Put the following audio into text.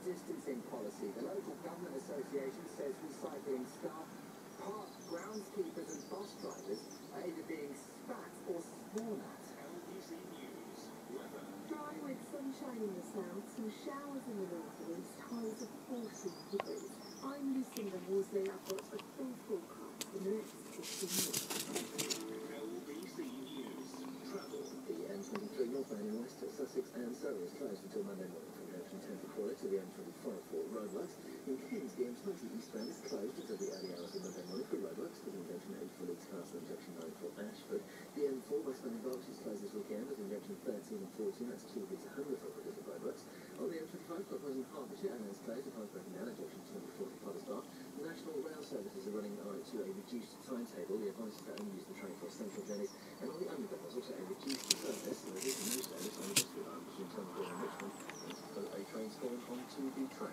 distancing policy. The local government association says recycling staff, park groundskeepers and bus drivers are either being spat or sworn at. LBC News. Weather. Dry with sunshine in the south, some showers in the northeast, highs of 40 degrees. I'm Lucinda Horsley. I've got a full forecast in the next 15 minutes. LBC News. Travel. The M23 northbound in West Sussex and Surrey is closed until Monday morning from junction 10 to Crawley to the M25 for roadworks. In Kings, the M20 eastbound is closed until the early hours of Monday morning for roadworks, with junction 8 for Leeds Castle and junction 9 for Ashford. The M4 westbound in Berkshire is closed this weekend, with junction 13 and 14, that's Keighley to Hungerford because of roadworks. On the M25, Clockwise in Hertfordshire, and it's closed, the car's broken down at junction 24 for Potter's Bar. National rail services are running to a reduced timetable. The advice is to only use the train for central journeys, and on the underground there's also a reduced service. There is no service on the bus line between Turnbull and Richmond, and so a train's going onto the train.